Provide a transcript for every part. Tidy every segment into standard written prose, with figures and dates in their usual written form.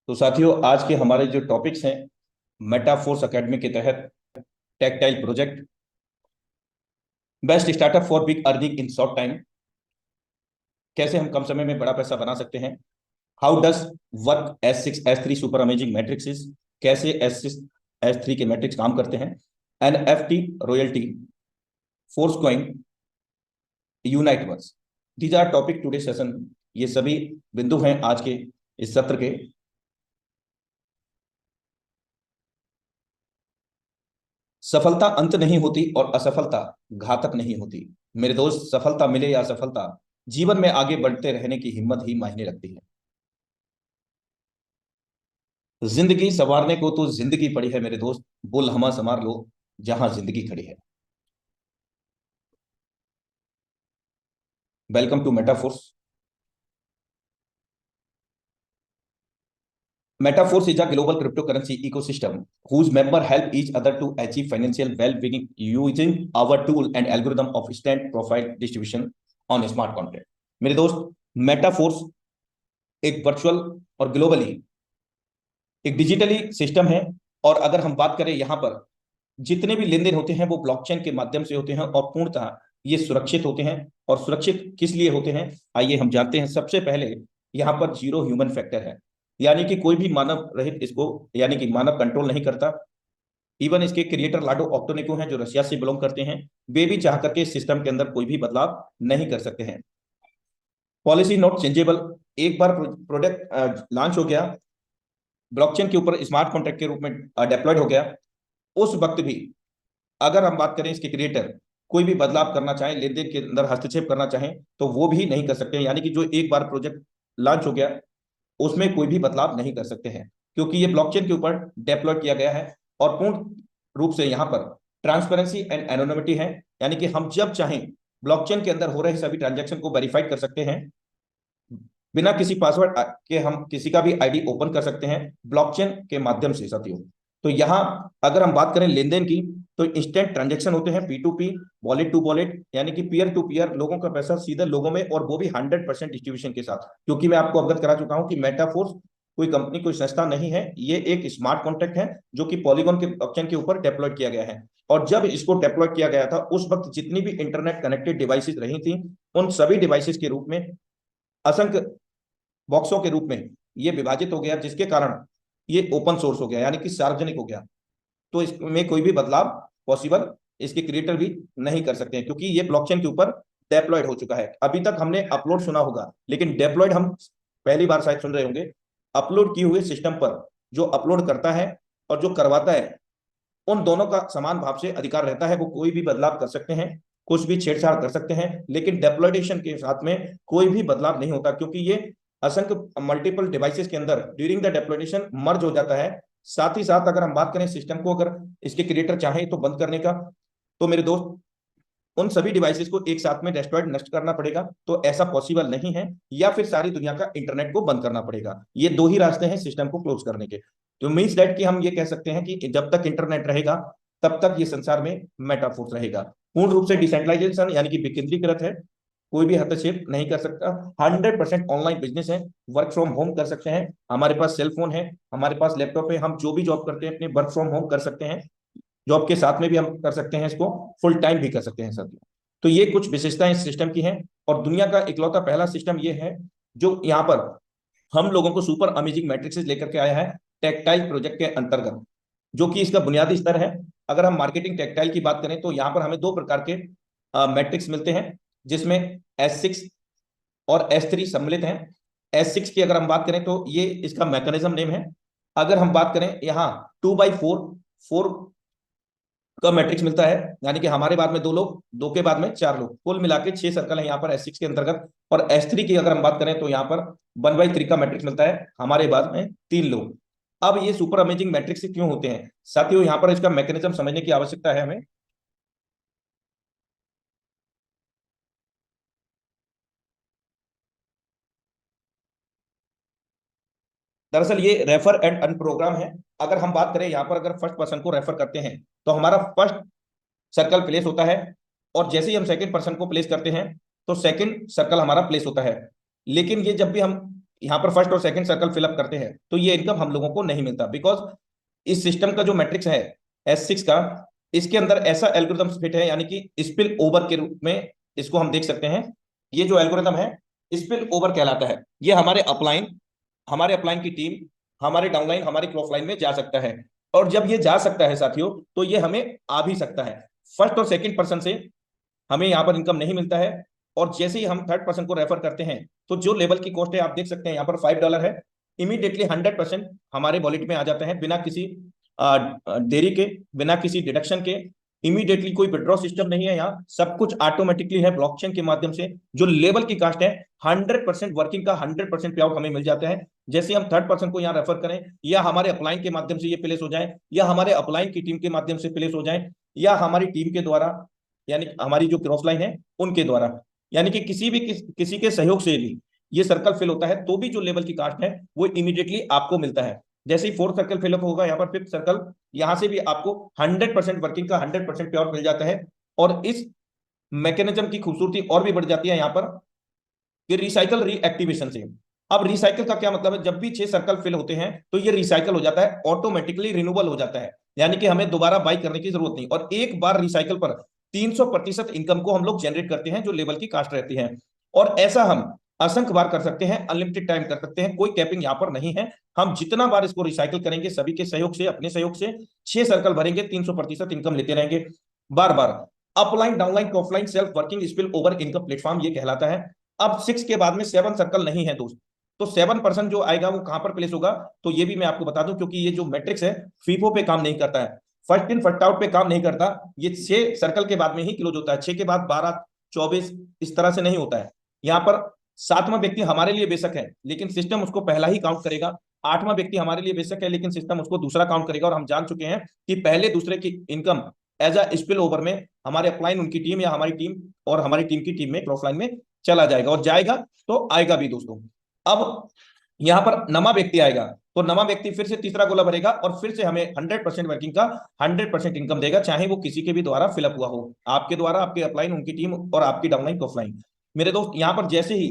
तो साथियों, आज के हमारे जो टॉपिक्स हैं मेटाफोर्स एकेडमी के तहत tactile project, best startup for big earning in short time, कैसे हम कम समय में बड़ा पैसा बना सकते हैं। How does work S6 S3 super amazing matrix, कैसे S6 S3 के मैट्रिक्स काम करते हैं। NFT royalty, force coin, unite verse, these are topic today session. ये सभी बिंदु हैं आज के इस सत्र के। सफलता अंत नहीं होती और असफलता घातक नहीं होती। मेरे दोस्त, सफलता मिले या असफलता, जीवन में आगे बढ़ते रहने की हिम्मत ही मायने रखती है। जिंदगी संवारने को तो जिंदगी पड़ी है मेरे दोस्त, बुल हमा संवार लो जहां जिंदगी खड़ी है। Welcome to Metaforce. Metaforce is a global cryptocurrency ecosystem whose members help each other to achieve financial well-being using our tool and algorithm of instant profile distribution on smart contract। मेरे दोस्त, metaphors एक virtual और globally एक digitally system है। और अगर हम बात करें यहाँ पर जितने भी लेन देन होते हैं वो ब्लॉकचेन के माध्यम से होते हैं और पूर्णतः ये सुरक्षित होते हैं। और सुरक्षित किस लिए होते हैं, आइए हम जानते हैं। सबसे पहले यहाँ पर जीरो ह्यूमन फैक्टर है, यानी कि कोई भी मानव रहित इसको, यानी कि मानव कंट्रोल नहीं करता। इवन इसके क्रिएटर लाडो ऑक्टोनिको हैं जो रशिया से बिलोंग करते हैं, वे भी चाह करके इस सिस्टम के अंदर कोई भी बदलाव नहीं कर सकते हैं। पॉलिसी नॉट चेंजेबल, एक बार प्रोडक्ट लॉन्च हो गया, ब्लॉकचेन के ऊपर स्मार्ट कॉन्ट्रैक्ट के रूप में डेप्लॉयड हो गया, उस वक्त भी अगर हम बात करें इसके क्रिएटर कोई भी बदलाव करना चाहे, लेन देन के अंदर हस्तक्षेप करना चाहें तो वो भी नहीं कर सकते हैं। यानी कि जो एक बार प्रोजेक्ट लॉन्च हो गया उसमें कोई भी बदलाव नहीं कर सकते हैं, क्योंकि ये ब्लॉकचेन के ऊपर डेप्लॉय किया गया है। और पूर्ण रूप से यहाँ पर ट्रांसपेरेंसी एंड एनोनिमिटी है, यानी कि हम जब चाहें ब्लॉकचेन के अंदर हो रहे सभी ट्रांजैक्शन को वेरीफाइड कर सकते हैं। बिना किसी पासवर्ड के हम किसी का भी आईडी ओपन कर सकते हैं ब्लॉकचेन के माध्यम से साथियों। तो यहाँ अगर हम बात करें लेन देन की, तो इंस्टेंट ट्रांजैक्शन होते हैं P2P, वॉलेट टू वॉलेट, यानी कि पीयर टू पीयर, लोगों का पैसा सीधे लोगों में, और वो भी 100% डिस्ट्रीब्यूशन के साथ। क्योंकि मैं आपको अवगत करा चुका हूं कि मेटाफोर्स कोई कंपनी, कोई संस्था नहीं है, ये एक स्मार्ट कॉन्ट्रैक्ट है जो कि पॉलीगॉन के ब्लॉकचेन के ऊपर डेप्लॉय किया गया है। और जब इसको डेप्लॉय किया गया था उस वक्त जितनी भी इंटरनेट कनेक्टेड डिवाइसेस रही थी, उन सभी डिवाइसेस के रूप में असंख्य बॉक्सों के रूप में ये विभाजित हो गया, जिसके कारण ये ओपन सोर्स हो गया, यानी कि सार्वजनिक हो गया। तो इसमें कोई भी बदलाव पॉसिबल इसके क्रिएटर भी नहीं कर सकते हैं, क्योंकि ये ब्लॉकचेन के ऊपर डेप्लॉयड हो चुका है। अभी तक हमने अपलोड सुना होगा, लेकिन डेप्लॉयड हम पहली बार शायद सुन रहे होंगे। अपलोड किए हुए सिस्टम पर जो अपलोड करता है और जो करवाता है, उन दोनों का समान भाव से अधिकार रहता है। वो कोई भी बदलाव कर सकते हैं, कुछ भी छेड़छाड़ कर सकते हैं, लेकिन डेप्लॉयडेशन के साथ में कोई भी बदलाव नहीं होता, क्योंकि ये असंख्य मल्टीपल डिवाइसेस के अंदर ड्यूरिंग द डेप्लॉयडेशन मर्ज हो जाता है। साथ ही साथ अगर हम बात करें सिस्टम को, अगर इसके क्रिएटर चाहे तो बंद करने का, तो मेरे दोस्त उन सभी डिवाइसेस को एक साथ में डेस्ट्रॉयड नष्ट करना पड़ेगा। तो ऐसा पॉसिबल नहीं है, या फिर सारी दुनिया का इंटरनेट को बंद करना पड़ेगा। ये दो ही रास्ते हैं सिस्टम को क्लोज करने के। तो मीन्स दैट कि हम ये कह सकते हैं कि जब तक इंटरनेट रहेगा तब तक ये संसार में मेटाफोर्स रहेगा। पूर्ण रूप से डिसेंट्रलाइजेशन, यानी कि विकेंद्रीकृत है, कोई भी हस्तक्षेप नहीं कर सकता। 100% ऑनलाइन बिजनेस है, वर्क फ्रॉम होम कर सकते हैं। हमारे पास सेल फोन है, हमारे पास लैपटॉप है, हम जो भी जॉब करते हैं अपने वर्क फ्रॉम होम कर सकते हैं। जॉब के साथ में भी हम कर सकते हैं, इसको फुल टाइम भी कर सकते हैं सर। तो ये कुछ विशेषताएं इस सिस्टम की हैं। और दुनिया का इकलौता पहला सिस्टम ये है जो यहाँ पर हम लोगों को सुपर अमेजिंग मैट्रिक्स लेकर के आया है टेक्टाइल प्रोजेक्ट के अंतर्गत, जो कि इसका बुनियादी स्तर है। अगर हम मार्केटिंग टेक्टाइल की बात करें तो यहाँ पर हमें दो प्रकार के मैट्रिक्स मिलते हैं, जिसमें S6 और S3 सम्मिलित हैं। S6 की अगर हम बात करें तो ये इसका मैकेनिज्म नेम है। अगर हम बात करें यहाँ 2/4 4 का मैट्रिक्स मिलता है, यानी कि हमारे बाद में दो लोग, दो के बाद में चार लोग, कुल मिला के 6 सर्कल है यहाँ पर S6 के अंतर्गत। और S3 की अगर हम बात करें तो यहाँ पर 1/3 का मैट्रिक्स मिलता है, हमारे बाद में 3 लोग। अब ये सुपर अमेजिंग मैट्रिक्स क्यों होते हैं साथियों, यहाँ पर इसका मैकेनिज्म समझने की आवश्यकता है हमें। दरअसल ये रेफर एंड अर्न प्रोग्राम है। अगर हम बात करें यहाँ पर, अगर फर्स्ट पर्सन को रेफर करते हैं तो हमारा फर्स्ट सर्कल प्लेस होता है, और जैसे ही हम सेकंड पर्सन को प्लेस करते हैं तो सेकंड सर्कल हमारा प्लेस होता है। लेकिन ये जब भी हम यहाँ पर फर्स्ट और सेकंड सर्कल फिलअप करते हैं तो ये इनकम हम लोगों को नहीं मिलता, बिकॉज इस सिस्टम का जो मैट्रिक्स है S6 का, इसके अंदर ऐसा एल्गोरिथम फिट है, यानी कि स्पिल ओवर के रूप में इसको हम देख सकते हैं। ये जो एल्गोरिथम है स्पिल ओवर कहलाता है। ये हमारे अपलाइन की टीम हमारे डाउनलाइन हमारे क्रॉसलाइन में जा सकता है, और जब ये जा सकता है साथियों तो ये हमें आ भी सकता है। फर्स्ट और सेकंड पर्सन से हमें यहाँ पर इनकम नहीं मिलता है, और जैसे ही हम थर्ड पर्सन को रेफर करते हैं तो जो लेवल की कॉस्ट है आप देख सकते हैं यहाँ पर $5 है, इमीडिएटली 100% हमारे वॉलेट में आ जाता है, बिना किसी देरी के, बिना किसी डिडक्शन के। इमीडिएटली कोई विड्रॉ सिस्टम नहीं है, यहाँ सब कुछ ऑटोमेटिकली है ब्लॉकचेन के माध्यम से। जो लेवल की कास्ट है 100% वर्किंग का 100% पे आउट हमें मिल जाता है। जैसे हम थर्ड पर्सन को यहाँ रेफर करें, या हमारे अपलाइन के माध्यम से ये प्लेस हो जाए, या हमारे अपलाइन की टीम के माध्यम से प्लेस हो जाए, या हमारी टीम के द्वारा, यानी हमारी जो क्रॉस लाइन है उनके द्वारा, यानी कि किसी के सहयोग से भी ये सर्कल फिल होता है, तो भी जो लेवल की कास्ट है वो इमीडिएटली आपको मिलता है। जैसे ही फोर्थ सर्कल फिलअप होगा, यहाँ पर फिफ्थ सर्कल, यहां से भी आपको 100% वर्किंग का 100% पे आउट मिल जाता है। और इस मैकेनिज्म की खूबसूरती और भी बढ़ जाती है यहाँ पर कि रिसाइकल रीएक्टिवेशन से। अब रिसाइकल का क्या मतलब है, जब भी 6 सर्कल फिल होते हैं तो ये रिसाइकल हो जाता है, ऑटोमेटिकली रिन्यूअल हो जाता है, यानी कि हमें दोबारा बाई करने की जरूरत नहीं। और एक बार रिसाइकल पर 300% इनकम को हम लोग जनरेट करते हैं जो लेवल की कास्ट रहती है। और ऐसा हम असंख्य बार कर सकते हैं, अनलिमिटेड टाइम कर सकते हैं, कोई कैपिंग यहाँ पर नहीं है। हम जितना बार इसको रिसाइकल करेंगे सभी के सहयोग से, अपने सहयोग से 6 सर्कल भरेंगे, 300% इनकम लेते रहेंगे बार बार। Upline downline offline self working spill over income platform ये कहलाता है। अब 6 के बाद में 7 सर्कल नहीं है दोस्त, तो 7% जो आएगा वो कहां पर प्लेस होगा, तो ये भी मैं आपको बता दूं, क्योंकि ये जो मैट्रिक्स है फीफो पे काम नहीं करता है, फर्स्ट इन फर्स्ट आउट पे काम नहीं करता। ये 6 सर्कल के बाद में ही क्लोज होता है, 6 के बाद 12 24 इस तरह से नहीं होता है। यहाँ पर 7वां व्यक्ति हमारे लिए बेशक है लेकिन सिस्टम उसको पहला ही काउंट करेगा, 8वां व्यक्ति हमारे लिए बेशक है लेकिन सिस्टम उसको दूसरा काउंट करेगा। और हम जान चुके हैं कि पहले दूसरे की income as a spill over में हमारे अपलाइन उनकी टीम या हमारी टीम और हमारी टीम की टीम में क्रॉसलाइन में चला जाएगा, और जाएगा तो आएगा भी दोस्तों। अब यहां पर नमा व्यक्ति आएगा तो नमा व्यक्ति फिर से तीसरा गोला भरेगा और फिर से हमें 100% वर्किंग का 100% इनकम देगा, चाहे वो किसी के भी द्वारा फिलअप हुआ हो, आपके द्वारा, आपके अपलाइन, उनकी टीम और आपकी डाउनलाइन ऑफलाइन। मेरे दोस्त यहां पर जैसे ही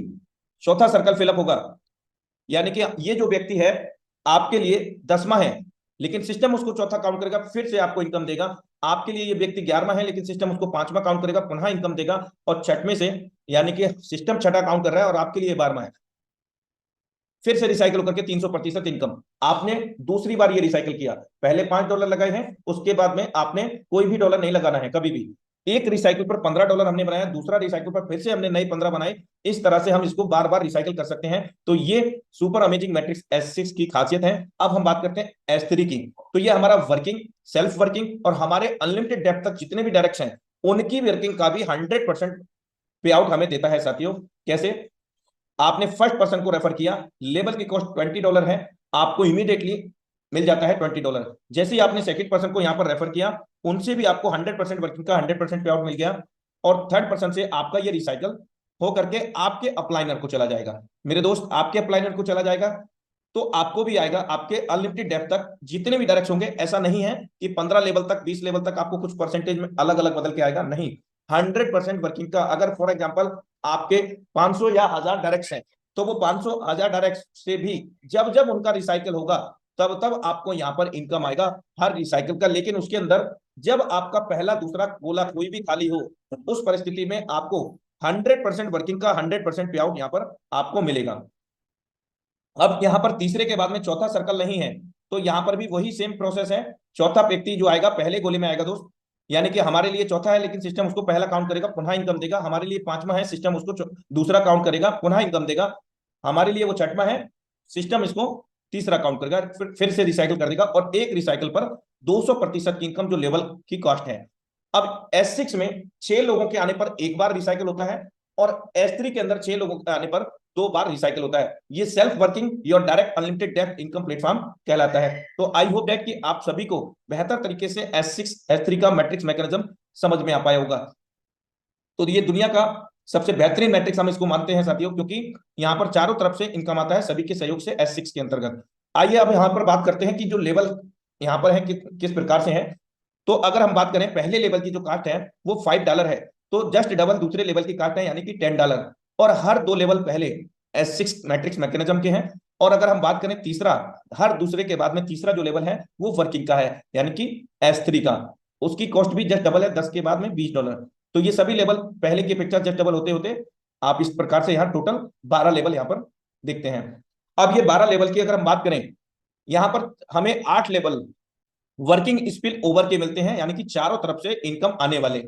चौथा सर्कल फिलअप होगा, यानी कि ये जो व्यक्ति है आपके लिए 10वां है लेकिन सिस्टम उसको चौथा काउंट करेगा, फिर से आपको इनकम देगा। आपके लिए ये व्यक्ति 11वां है लेकिन सिस्टम उसको 5वां काउंट करेगा, पुनः इनकम देगा। और छठवें से, यानी कि सिस्टम छठा काउंट कर रहा है और आपके लिए 12वां है, फिर से रिसाइकल करके 300% इनकम। आपने दूसरी बार ये रिसाइकल किया, पहले $5 लगाए हैं, उसके बाद में आपने कोई भी डॉलर नहीं लगाना है कभी भी। एक रिसाइकल पर $15 हमने बनाया, दूसरा रिसाइकल पर फिर से हमने नए 15 बनाए। इस तरह से हम इसको बार बार रिसाइकल कर सकते हैं। तो ये सुपर अमेजिंग मैट्रिक्स S6 की खासियत है। अब हम बात करते हैं S3 की। तो ये हमारा वर्किंग, सेल्फ वर्किंग और हमारे अनलिमिटेड डेप्थ तक जितने भी डायरेक्शन हैं उनकी वर्किंग का भी 100% पे आउट हमें देता है साथियों। कैसे? आपने फर्स्ट पर्सन को रेफर किया, लेवल की कॉस्ट $20 है, आपको इमीडिएटली मिल जाता है $20। जैसे ही आपने सेकंड पर्सन को यहां पर रेफर किया, उनसे भी आपको 100% वर्किंग का 100% पे आउट मिल गया। और थर्ड पर्सन से आपका ये रिसाइकल हो करके आपके अपलाइनर को चला जाएगा। मेरे दोस्त, आपके अपलाइनर को चला जाएगा तो आपको भी आएगा, आपके अनलिमिटेड डेप्थ तक जितने भी डायरेक्ट होंगे। ऐसा नहीं है कि 15 लेवल तक, 20 लेवल तक आपको कुछ परसेंटेज में अलग अलग बदल के आएगा, नहीं। 100% वर्किंग का, अगर फॉर एग्जांपल आपके 500 या 1000 डायरेक्ट हैं तो वो 500 1000 डायरेक्ट से भी जब जब उनका रिसाइकल होगा तब तब आपको यहाँ पर इनकम आएगा हर रिसाइकल का। लेकिन उसके अंदर जब आपका पहला दूसरा गोला कोई भी खाली हो, उस परिस्थिति में आपको 100% वर्किंग का 100% पे आउट यहाँ पर आपको मिलेगा। अब यहाँ पर तीसरे के बाद में चौथा सर्कल नहीं है, तो यहाँ पर भी वही सेम प्रोसेस है। चौथा व्यक्ति जो आएगा पहले गोले में आएगा दोस्त, यानी कि हमारे लिए चौथा है लेकिन सिस्टम उसको पहला काउंट करेगा, पुनः इनकम देगा। हमारे लिए 5वां है, सिस्टम उसको दूसरा काउंट करेगा, पुनः इनकम देगा। हमारे लिए वो 6वां है, सिस्टम इसको तीसरा काउंट करेगा, फिर से रिसाइकल कर देगा। और एक रिसाइकल पर 200% की इनकम जो लेवल की कॉस्ट है। अब S6 में 6 लोगों के आने पर एक बार रिसाइकल होता है, और S3 के अंदर 6 लोगों के आने पर 2 बार रिसाइकल होता है। ये self working your direct unlimited depth income platform कहलाता है। तो आई होप दैट कि आप सभी को बेहतर तरीके से S6 S3 का मैट्रिक्स मैकेनिज्म समझ में आ पाया होगा। तो ये दुनिया का सबसे बेहतरीन मैट्रिक्स हम इसको मानते हैं साथियों, क्योंकि यहाँ पर चारों तरफ से इनकम आता है सभी के सहयोग से S6 के अंतर्गत। आइए अब यहाँ पर बात करते हैं कि जो लेवल यहाँ पर है किस प्रकार से है। तो अगर हम बात करें पहले लेवल की जो कास्ट है वो $5 है, तो जस्ट डबल दूसरे लेवल की कास्ट है, यानी कि $10। और हर 2 लेवल पहले S6 मैट्रिक्स मैकेनिज्म के हैं। और अगर हम बात करें तीसरा, हर दूसरे के बाद में तीसरा जो लेवल है वो वर्किंग का है, यानी कि S3 का, उसकी कॉस्ट भी जस्ट डबल है, 10 के बाद में $20। तो ये सभी लेवल पहले की अपेक्षा जस्ट डबल होते होते आप इस प्रकार से यहाँ टोटल 12 लेवल यहाँ पर देखते हैं। अब ये 12 लेवल की अगर हम बात करें, यहाँ पर हमें 8 लेवल वर्किंग स्पिल ओवर के मिलते हैं, यानी कि चारों तरफ से इनकम आने वाले।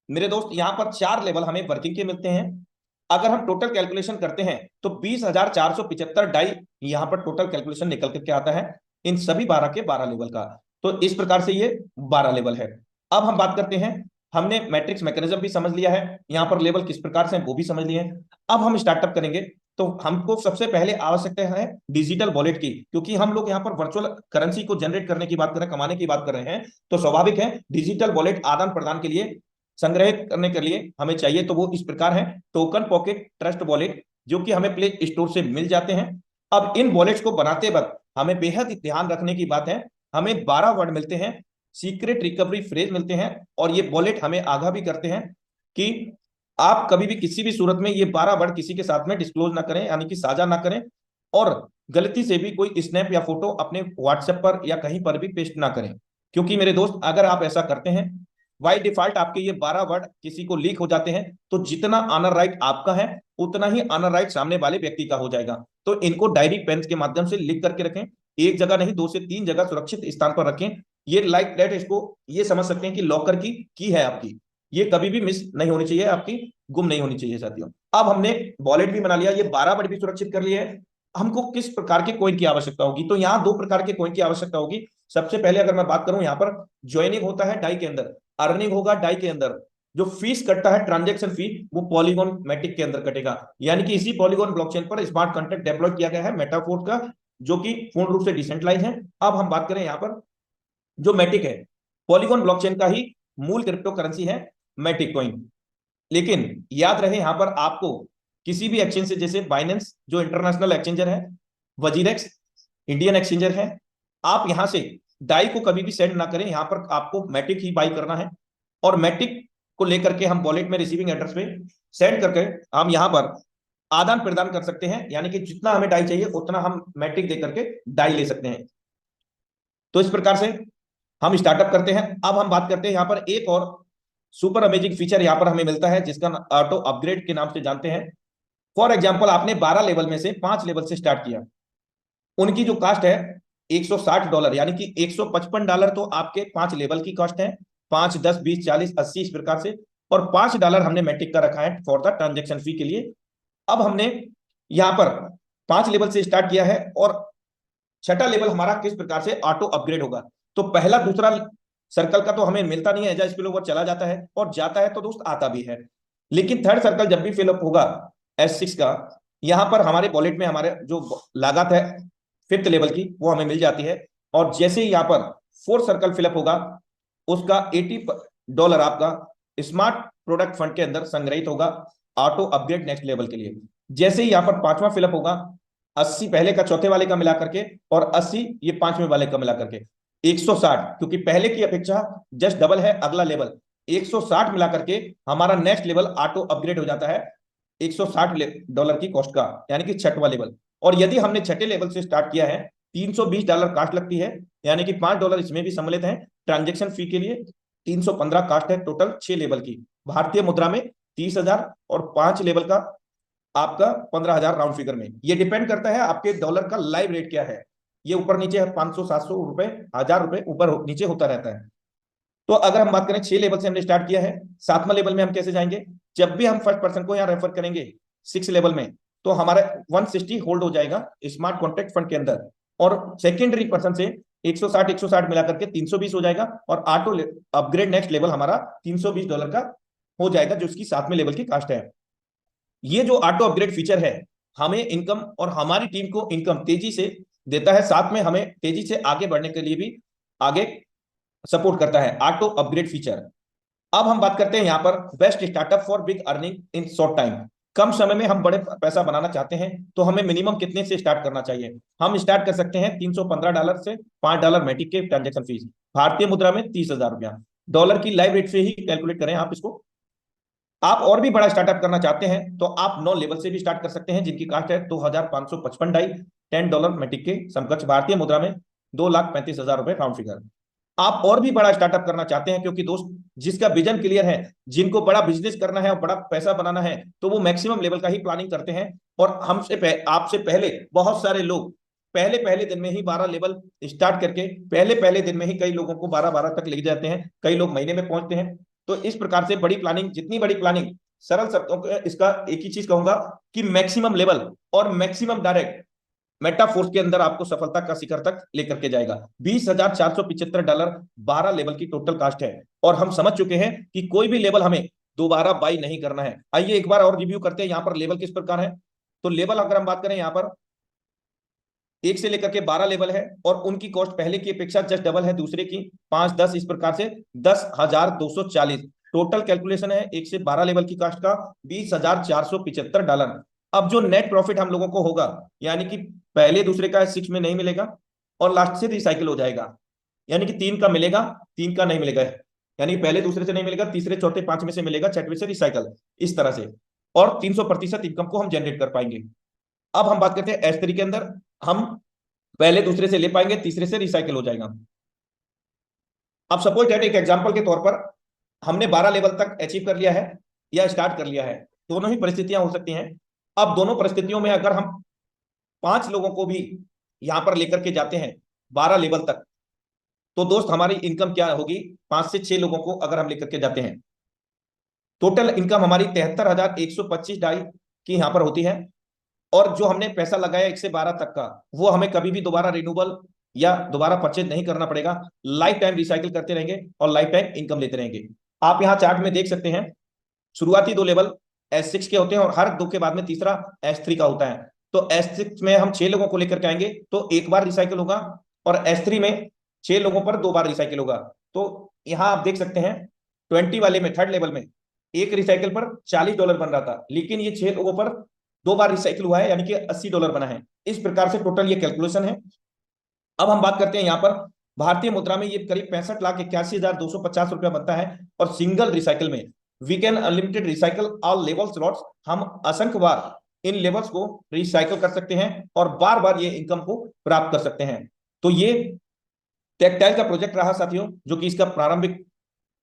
मेरे दोस्त यहाँ पर 4 लेवल हमें वर्किंग के मिलते हैं। अगर हम टोटल कैलकुलेशन करते हैं तो 20,475 डाई यहाँ पर टोटल कैलकुलेशन निकल करके आता है इन सभी 12 के 12 लेवल का। तो इस प्रकार से ये 12 लेवल है। अब हम बात करते हैं, हमने मैट्रिक्स मैकेनिज्म भी समझ लिया है, यहाँ पर लेवल किस प्रकार से हैं वो भी समझ लिए हैं। अब हम स्टार्टअप करेंगे, तो हमको सबसे पहले आवश्यकता है डिजिटल वॉलेट की, क्योंकि हम लोग यहाँ पर वर्चुअल करेंसी को जनरेट करने की बात कर रहे हैं, कमाने की बात कर रहे हैं, तो स्वाभाविक है डिजिटल वॉलेट आदान प्रदान के लिए, संग्रह करने के लिए हमें चाहिए। तो वो इस प्रकार है, टोकन पॉकेट ट्रस्ट वॉलेट, जो कि हमें प्ले स्टोर से मिल जाते हैं। अब इन वॉलेट्स को बनाते वक्त हमें बेहद ध्यान रखने की बात है, हमें 12 वर्ड मिलते हैं, सीक्रेट रिकवरी फ्रेज मिलते हैं, और ये वॉलेट हमें आगाह भी करते हैं कि आप कभी भी किसी भी सूरत में ये 12 वर्ड किसी के साथ में डिस्क्लोज ना करें, यानी कि साझा ना करें, और गलती से भी कोई स्नैप या फोटो अपने व्हाट्सएप पर या कहीं पर भी पेस्ट ना करें। क्योंकि मेरे दोस्त अगर आप ऐसा करते हैं, बाय डिफॉल्ट आपके ये 12 वर्ड किसी को लीक हो जाते हैं, तो जितना ऑनर राइट आपका है उतना ही ऑनर राइट सामने वाले व्यक्ति का हो जाएगा। तो इनको डायरी पेन के माध्यम से लिख करके रखें, एक जगह नहीं 2 से 3 जगह सुरक्षित स्थान पर रखें। ये लाइक दैट इसको ये समझ सकते हैं कि लॉकर की है आपकी, ये कभी भी मिस नहीं होनी चाहिए, आपकी गुम नहीं होनी चाहिए साथियों। अब हमने वॉलेट भी बना लिया, ये 12 वर्ड भी सुरक्षित कर लिए है। हमको किस प्रकार के कॉइन की आवश्यकता होगी, तो यहाँ 2 प्रकार के कॉइन की आवश्यकता होगी। सबसे पहले अगर मैं बात करूं, यहाँ पर ज्वाइनिंग होता है डाई के अंदर, अर्निंग होगा डाई के अंदर, जो फीस कटता है ट्रांजैक्शन फी वो पॉलीगॉन मैटिक के अंदर कटेगा। यानी कि इसी पॉलीगॉन ब्लॉकचेन पर स्मार्ट कॉन्ट्रैक्ट डेवलप किया गया है मेटाफोर्स का, जो कि पूर्ण रूप से डिसेंट्रलाइज है। अब हम बात करें यहाँ पर, जो मैटिक है पॉलीगॉन ब्लॉकचेन का ही मूल क्रिप्टो करेंसी है मैटिक कॉइन। लेकिन याद रहे यहाँ पर आपको किसी भी एक्सचेंज से, जैसे बाइनेंस जो इंटरनेशनल एक्सचेंजर है, वजीरेक्स इंडियन एक्सचेंजर है, आप यहां से डाई को कभी भी सेंड ना करें, यहां पर आपको मैटिक ही बाई करना है। और मैटिक को लेकर के हम वॉलेट में रिसीविंग एड्रेस पे सेंड करके हम यहां पर आदान प्रदान कर सकते हैं, यानी कि जितना हमें डाई चाहिए उतना हम मैट्रिक दे करके डाई ले सकते हैं। तो इस प्रकार से हम स्टार्टअप करते हैं। अब हम बात करते हैं यहाँ पर एक और सुपर अमेजिंग फीचर यहाँ पर हमें मिलता है, जिसका ऑटो अपग्रेड के नाम से जानते हैं। फॉर एग्जाम्पल आपने 12 लेवल में से 5 लेवल से स्टार्ट किया, उनकी जो कास्ट है $160, यानी कि $155 तो आपके 5 लेवल की कॉस्ट है, 5, 10, 20, 40, 80 इस प्रकार से, और $5 हमने मैट्रिक का रखा है फॉर द ट्रांजेक्शन फी के लिए। अब हमने यहां पर 5 लेवल से स्टार्ट किया है, और छठा लेवल हमारा किस प्रकार से ऑटो अपग्रेड होगा। तो पहला दूसरा सर्कल का तो हमें मिलता नहीं है, एज स्पिल ओवर चला जाता है, और जाता है तो दोस्त आता भी है। लेकिन थर्ड सर्कल जब भी फिलअप होगा S6 का, यहां पर हमारे वॉलेट में हमारे जो लागत है 5th लेवल की वो हमें मिल जाती है। और जैसे ही यहाँ पर 4th सर्कल फिलअप होगा, उसका $80 आपका स्मार्ट प्रोडक्ट फंड के अंदर संग्रहित होगा ऑटो अपग्रेड नेक्स्ट लेवल के लिए। जैसे ही यहाँ पर 5वां फिलअप होगा, 80 पहले का चौथे वाले का मिला करके, और 80 ये 5वें वाले का मिला करके 160, क्योंकि पहले की अपेक्षा जस्ट डबल है अगला लेवल, 160 मिला करके हमारा नेक्स्ट लेवल ऑटो अपग्रेड हो जाता है $160 की कॉस्ट का, यानी कि छठवां लेवल। और यदि हमने छठे लेवल से स्टार्ट किया है, $320 कास्ट लगती है, यानी कि $5 इसमें भी सम्मिलित है ट्रांजेक्शन फी के लिए। 315 कास्ट है टोटल 6 लेवल की, भारतीय मुद्रा में 30,000, और 5 लेवल का आपका 15,000 राउंड फिगर में। ये डिपेंड करता है आपके डॉलर का लाइव रेट क्या है, ये ऊपर नीचे है, 500, 700 रुपए, 1000 रुपए ऊपर नीचे होता रहता है। तो अगर हम बात करें 6 लेवल से हमने स्टार्ट किया है, 7वां लेवल में हम कैसे जाएंगे, जब भी हम फर्स्ट पर्सन को यहाँ रेफर करेंगे 6 लेवल में, तो हमारा 160 होल्ड हो जाएगा स्मार्ट कॉन्ट्रैक्ट फंड के अंदर, और सेकेंडरी पर्सन से 160 मिला करके 320 हो जाएगा, और ऑटो अपग्रेड नेक्स्ट लेवल हमारा $320 का हो जाएगा, जो उसकी 7वें लेवल की कास्ट है। ये जो ऑटो अपग्रेड फीचर है हमें इनकम और हमारी टीम को इनकम तेजी से देता है, साथ में हमें तेजी से आगे बढ़ने के लिए भी आगे सपोर्ट करता है ऑटो अपग्रेड फीचर। अब हम बात करते हैं यहाँ पर best startup for big earning in short time. कम समय में हम बड़े पैसा बनाना चाहते हैं, तो हमें मिनिमम कितने से स्टार्ट करना चाहिए। हम स्टार्ट कर सकते हैं $315 से, $5 मैटिक के ट्रांजेक्शन फीस, भारतीय मुद्रा में 30,000 रुपया, डॉलर की लाइव रेट से ही कैलकुलेट करें आप इसको। आप और भी बड़ा स्टार्टअप करना चाहते हैं तो आप 9 लेवल से भी स्टार्ट कर सकते हैं, जिनकी कास्ट है 2555 डाई, $10 मेटिक के समकक्ष भारतीय मुद्रा में 2,35,000 रुपए राउंड फिगर। आप और भी बड़ा स्टार्टअप करना चाहते हैं, क्योंकि दोस्त जिसका विजन क्लियर है, जिनको बड़ा बिजनेस करना है और बड़ा पैसा बनाना है, तो वो मैक्सिमम लेवल का ही प्लानिंग करते हैं। और आपसे पहले बहुत सारे लोग पहले पहले दिन में ही 12 लेवल स्टार्ट करके पहले पहले दिन में ही कई लोगों को 12-12 तक ले जाते हैं, कई लोग महीने में पहुंचते हैं। तो इस प्रकार से बड़ी प्लानिंग, जितनी बड़ी प्लानिंग, सरल शब्दों में इसका एक ही चीज कहूंगा कि मैक्सिमम लेवल और मैक्सिमम डायरेक्ट मेटाफोर्स के अंदर आपको सफलता का शिखर तक लेकर के जाएगा। $20,475 12 लेवल की टोटल कास्ट है, और हम समझ चुके हैं कि कोई भी लेवल हमें दोबारा बाई नहीं करना है। आइए एक बार और रिव्यू करते हैं यहाँ पर लेवल किस प्रकार है। तो लेवल अगर हम बात करें, यहाँ पर 1 से लेकर के 12 लेवल है, और उनकी कॉस्ट पहले की अपेक्षा जस्ट डबल है, दूसरे की 5-10 इस प्रकार से 10,240 टोटल कैलकुलेशन है 1 से 12 लेवल की कास्ट का $20,475। अब जो नेट प्रॉफिट हम लोगों को होगा, यानी कि पहले दूसरे का 6 में नहीं मिलेगा और लास्ट से रिसाइकिल हो जाएगा, यानी कि 3 का मिलेगा, 3 का नहीं मिलेगा, यानी पहले दूसरे से नहीं मिलेगा, तीसरे चौथे 5 में से मिलेगा, छठवें से रिसाइकल, इस तरह से। और 300% इनकम को हम जनरेट कर पाएंगे। अब हम बात करते हैं एस थ्री के अंदर, हम पहले दूसरे से ले पाएंगे, तीसरे से रिसाइकिल हो जाएगा। अब सपोज दैट एक एग्जांपल के तौर पर हमने 12 लेवल तक अचीव कर लिया है या स्टार्ट कर लिया है, दोनों ही परिस्थितियां हो सकती हैं। अब दोनों परिस्थितियों में अगर हम 5 लोगों को भी यहां पर लेकर के जाते हैं 12 लेवल तक, तो दोस्त हमारी इनकम क्या होगी? 5 से 6 लोगों को अगर हम लेकर के जाते हैं, टोटल इनकम हमारी 73,125 डाई की यहां पर होती है। और जो हमने पैसा लगाया 1 से 12 तक का, वो हमें कभी भी दोबारा रिन्यूबल या दोबारा परचेज नहीं करना पड़ेगा। लाइफ टाइम रिसाइकिल करते रहेंगे और लाइफ टाइम इनकम लेते रहेंगे। आप यहाँ चार्ट में देख सकते हैं, शुरुआती 2 लेवल S6 के होते हैं और हर 2 के बाद में तीसरा S3 का होता है। तो S6 में हम 6 लोगों को लेकर के आएंगे तो एक बार रिसाइकिल होगा, और S3 में 6 लोगों पर 2 बार रिसाइकिल होगा। तो यहां आप देख सकते हैं 20 वाले में, थर्ड लेवल में, एक रिसाइकिल पर $40 बन रहा था, लेकिन ये 6 लोगों पर 2 बार रिसाइकिल हुआ है, यानी कि $80 बना है। इस प्रकार से टोटल ये कैलकुलेशन है। अब हम बात करते हैं यहाँ पर भारतीय मुद्रा में ये करीब 65,81,250 रुपया बनता है। और सिंगल रिसाइकिल में we can unlimited recycle all levels lots, हम असंख्य बार इन लेवल्स को रिसाइकिल कर सकते हैं और बार बार ये इनकम को प्राप्त कर सकते हैं। तो ये टेक्टाइल का प्रोजेक्ट रहा साथियों, जो कि इसका प्रारंभिक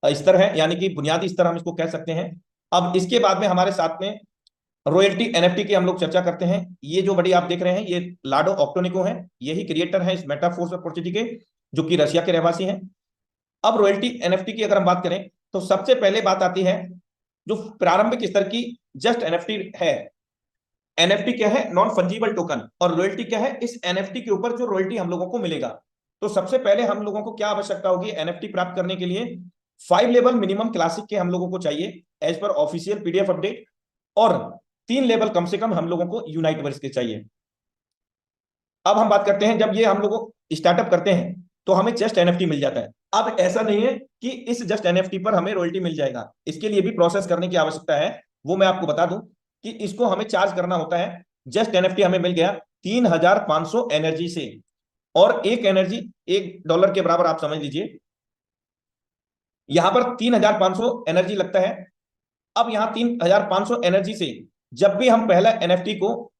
स्तर है, यानी कि बुनियादी स्तर हम इसको कह सकते हैं। अब इसके बाद में हमारे साथ में रॉयल्टी एनएफटी की हम लोग चर्चा करते हैं। ये जो बड़ी आप देख रहे हैं, ये लाडो ऑक्टोनिको है, यही क्रिएटर है इस मेटाफोर्स अपॉर्चुनिटी के, जो कि रशिया के रहवासी हैं। अब रॉयल्टी एनएफटी की अगर हम बात करें, तो सबसे पहले बात आती है जो प्रारंभिक स्तर की जस्ट एनएफटी है। एनएफटी क्या है? Non fungible token. और रॉयल्टी क्या है? इस एनएफटी के ऊपर जो रॉयल्टी हम लोगों को मिलेगा। तो सबसे पहले हम लोगों को क्या आवश्यकता होगी एनएफटी प्राप्त करने के लिए? 5 लेवल मिनिमम क्लासिक के हम लोगों को चाहिए as per official PDF update, और 3 लेवल कम से कम हम लोगों को यूनाइट वर्स के चाहिए। अब हम बात करते हैं, जब ये हम लोग स्टार्टअप करते हैं तो हमें जस्ट एनएफटी मिल जाता है। अब ऐसा नहीं है कि इस जस्ट एनएफटी पर हमें रॉयल्टी मिल जाएगा, इसके लिए भी प्रोसेस करने की आवश्यकता है। वो मैं आपको बता दूं कि इसको हमें चार्ज करना होता है। जस्ट एनएफटी हमें मिल गया 3,500 एनर्जी से, और एक एनर्जी $1 के बराबर आप समझ लीजिए। यहां पर 3,500 एनर्जी लगता है। अब यहां 3,500 एनर्जी से जब भी हम पहला एनएफटी को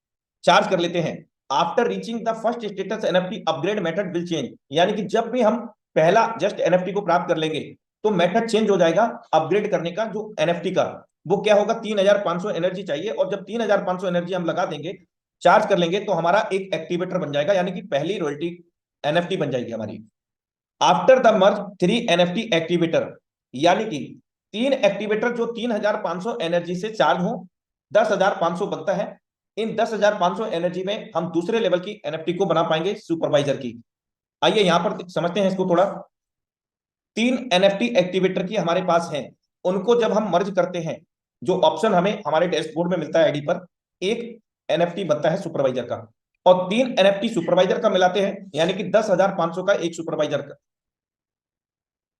चार्ज कर लेते हैं, after reaching the first status NFT upgrade method will change, यानी कि जब भी हम पहला जस्ट एनएफटी को प्राप्त कर लेंगे तो मेथड चेंज हो जाएगा अपग्रेड करने का। जो एनएफटी का वो क्या होगा? 3,500 एनर्जी चाहिए, और जब 3,500 एनर्जी हम लगा देंगे, चार्ज कर लेंगे, तो हमारा एक एक्टिवेटर बन जाएगा, यानी कि पहली रॉयल्टी एनएफटी बन जाएगी हमारी। After the merge 3 NFT activator, यानी कि 3 एक्टिवेटर जो 3,500 एनर्जी से चार्ज हो, 10,500 बनता है। इन 10,500 एनर्जी में हम दूसरे लेवल की एनएफटी को बना पाएंगे सुपरवाइजर की। आइए यहां पर समझते हैं इसको थोड़ा। 3 एनएफटी एक्टिवेटर की हमारे पास हैं, उनको जब हम मर्ज करते हैं, जो ऑप्शन हमें हमारे डैशबोर्ड में मिलता है आईडी पर, एक एनएफटी बनता है सुपरवाइजर का, और 3 एनएफटी सुपरवाइजर का मिलाते हैं, यानी कि 10,500 का एक सुपरवाइजर का।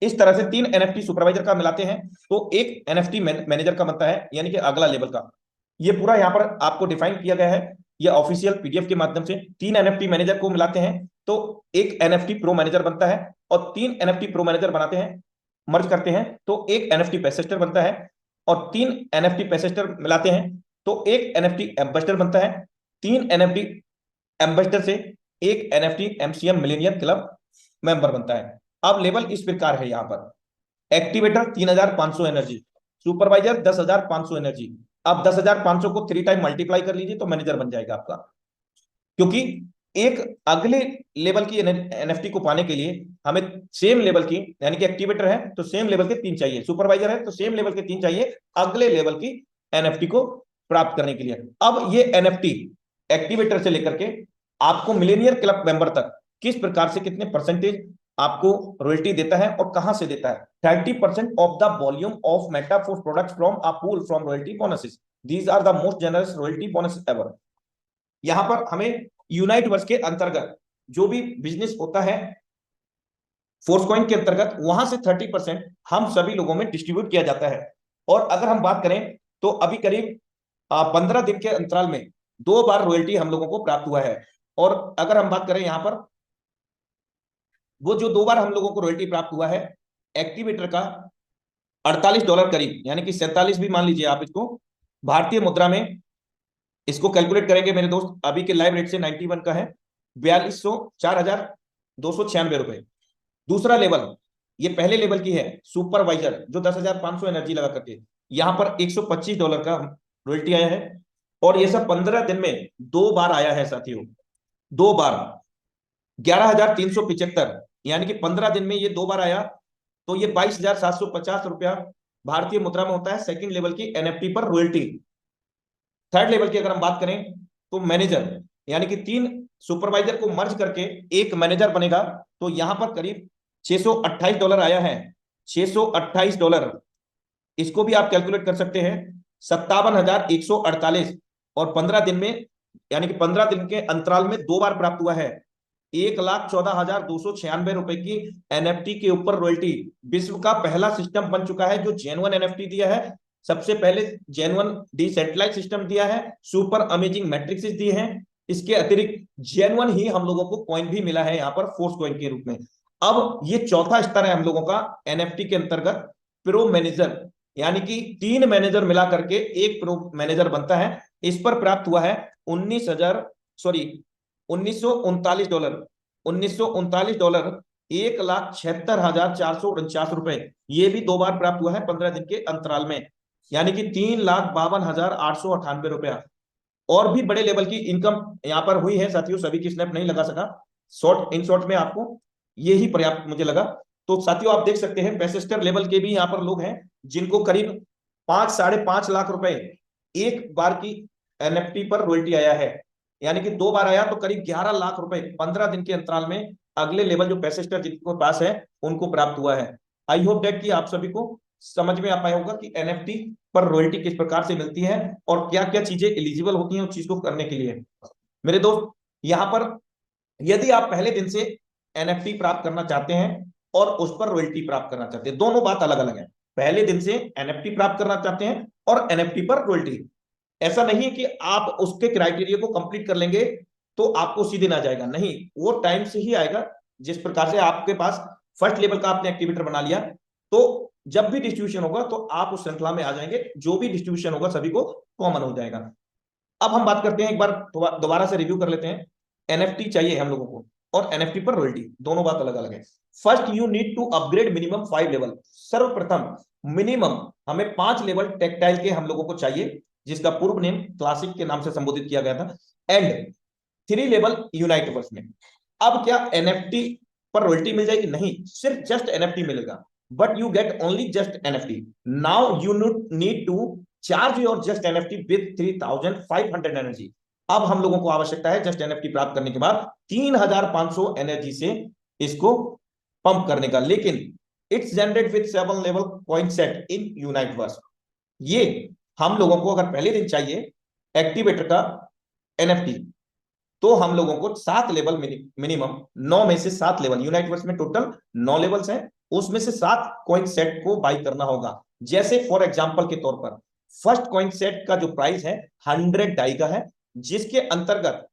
इस तरह से 3 एनएफटी सुपरवाइजर का मिलाते हैं तो एक एनएफटी मैनेजर का बनता है, यानी कि अगला लेवल का। ये पूरा यहां पर आपको डिफाइन किया गया है, ये ऑफिशियल पीडीएफ के माध्यम से। 3 एनएफटी मैनेजर को मिलाते हैं तो एक एनएफटी प्रो मैनेजर बनता है, और 3 एनएफटी प्रो मैनेजर बनाते हैं, मर्ज करते हैं तो एक एनएफटी पैसेस्टर बनता है। और 3 एनएफटी पैसेस्टर मिलाते हैं तो एक एनएफटी एम्बेसडर बनता है। 3 एनएफटी एम्बेसडर से एक NFT MCM Millionaire club member बनता है। अब लेवल इस प्रकार है, यहां पर एक्टिवेटर 3500 एनर्जी, सुपरवाइजर 10,500 एनर्जी। अब 10,500 को 3 टाइम मल्टीप्लाई कर लीजिए तो मैनेजर बन जाएगा आपका, क्योंकि एक अगले लेवल की एनएफटी को पाने के लिए हमें सेम लेवल की, यानी कि एक्टिवेटर है तो सेम लेवल के 3 चाहिए, सुपरवाइजर है तो सेम लेवल के 3 चाहिए अगले लेवल की एनएफटी को प्राप्त करने के लिए। अब ये एनएफटी एक्टिवेटर से लेकर के आपको मिलेनियर क्लब मेंबर तक किस प्रकार से कितने परसेंटेज आपको रॉयल्टी देता है और कहां से देता है। 30% of the volume of Metaforce products from a pool from royalty bonuses, these are the most generous royalty bonuses ever. यहां पर हमें यूनाइट वर्स के अंतर्गत जो भी बिजनेस होता है फोर्स कॉइन के अंतर्गत, वहां से 30% हम सभी लोगों में डिस्ट्रीब्यूट किया जाता है। और अगर हम बात करें तो अभी करीब 15 दिन के अंतराल में 2 बार रॉयल्टी हम लोगों को प्राप्त हुआ है। और अगर हम बात करें यहां पर वो जो 2 बार हम लोगों को रॉयल्टी प्राप्त हुआ है एक्टिवेटर का $48 करीब, यानी कि 47 भी मान लीजिए आप इसको, भारतीय मुद्रा में इसको कैलकुलेट करेंगे मेरे दोस्त, अभी के लाइव रेट से 91 का है 4,296 रुपए। दूसरा लेवल, ये पहले लेवल की है सुपरवाइजर जो 10,500 एनर्जी लगा करके, यहां पर $125 का रॉयल्टी आया है। और ये सब 15 दिन में 2 बार आया है साथियों, 2 बार 11,375, यानी कि 15 दिन में ये 2 बार आया तो ये 22,750 रुपया भारतीय मुद्रा में होता है सेकंड लेवल की एनएफटी पर रॉयल्टी। थर्ड लेवल की अगर हम बात करें तो मैनेजर, यानी कि 3 सुपरवाइजर को मर्ज करके एक मैनेजर बनेगा, तो यहां पर करीब $628 आया है, $628। इसको भी आप कैलकुलेट कर सकते हैं 57,148, और 15 दिन में, यानी कि 15 दिन के अंतराल में 2 बार प्राप्त हुआ है 1,14,296 रुपए की एनएफटी के ऊपर रॉयल्टी। विश्व का पहला सिस्टम बन चुका है जो जेन्युइन एनएफटी दिया है। सबसे पहले जेन्युइन डिसेंट्रलाइज सिस्टम दिया है, सुपर अमेजिंग मैट्रिक्स दिए हैं, इसके अतिरिक्त जेन्युइन ही हम लोगों को कॉइन भी मिला है यहाँ पर फोर्स कॉइन के रूप में। अब ये चौथा स्तर है हम लोगों का एनएफटी के अंतर्गत प्रो मैनेजर, यानी कि 3 मैनेजर मिला करके एक प्रो मैनेजर बनता है। इस पर प्राप्त हुआ है $1939, $1939, 1,76,449 रुपए। ये भी 2 बार प्राप्त हुआ है 15 दिन के अंतराल में, यानी कि 3,52,898 रुपया। और भी बड़े लेवल की इनकम यहां पर हुई है साथियों, सभी की स्नैप नहीं लगा सका, इन शॉर्ट में आपको ये ही पर्याप्त मुझे लगा। तो साथियों आप देख सकते हैं पैसेस्टर लेवल के भी यहाँ पर लोग हैं जिनको करीब 5-5.5 लाख रुपए एक बार की एनएफटी पर रॉयल्टी आया है, यानी कि 2 बार आया तो करीब 11 लाख रुपए 15 दिन के अंतराल में अगले लेवल जो पैसेस्टर जिनके पास है उनको प्राप्त हुआ है। आई होप डेट कि आप सभी को समझ में आ पाया होगा कि एनएफटी पर रॉयल्टी किस प्रकार से मिलती है और क्या क्या चीजें एलिजिबल होती हैं उस चीज को करने के लिए। मेरे दोस्त यहां पर यदि आप पहले दिन से एनएफटी प्राप्त करना चाहते हैं और उस पर रॉयल्टी प्राप्त करना चाहते हैं, दोनों बात अलग अलग है। पहले दिन से एनएफटी प्राप्त करना चाहते हैं और एनएफटी पर रॉयल्टी, ऐसा नहीं है कि आप उसके क्राइटेरिया को कंप्लीट कर लेंगे तो आपको उसी दिन आ जाएगा, नहीं, वो टाइम से ही आएगा। जिस प्रकार से आपके पास फर्स्ट लेवल का आपने एक्टिवेटर बना लिया तो जब भी डिस्ट्रीब्यूशन होगा तो आप उस श्रृंखला में आ जाएंगे, जो भी डिस्ट्रीब्यूशन होगा सभी को कॉमन हो जाएगा। अब हम बात करते हैं, एक बार दोबारा से रिव्यू कर लेते हैं। एनएफटी चाहिए हम लोगों को और एनएफटी पर रॉयल्टी, दोनों बात अलग अलग है। First you need to upgrade minimum 5 level. सर्वप्रथम मिनिमम हमें 5 लेवल टेक्टाइल के हम लोगों को चाहिए, जिसका पूर्व नेम क्लासिक के नाम से संबोधित किया गया था, एंड 3 लेवल यूनाइट वर्स में। अब क्या एनएफटी पर रॉयल्टी मिल जाएगी? नहीं, सिर्फ जस्ट एनएफटी मिलेगा, but you get only just NFT. Now you need to charge your just NFT with 3,500 energy. अब हम लोगों को आवश्यकता है जस्ट एनएफटी प्राप्त करने के बाद 3,500 एनर्जी से इसको पंप करने का, लेकिन it's generate with 7 level coin set in unite verse. ये हम लोगों को अगर पहले दिन चाहिए एक्टिवेटर का एनएफटी तो हम लोगों को 7 लेवल मिनिमम, 9 में से 7 लेवल, यूनाइट वर्स में टोटल 9 लेवल्स हैं, उसमें से 7 कॉइन सेट को बाई करना होगा। जैसे फॉर एग्जांपल के तौर पर फर्स्ट कॉइन सेट का जो प्राइस है 100 डाई का है, जिसके अंतर्गत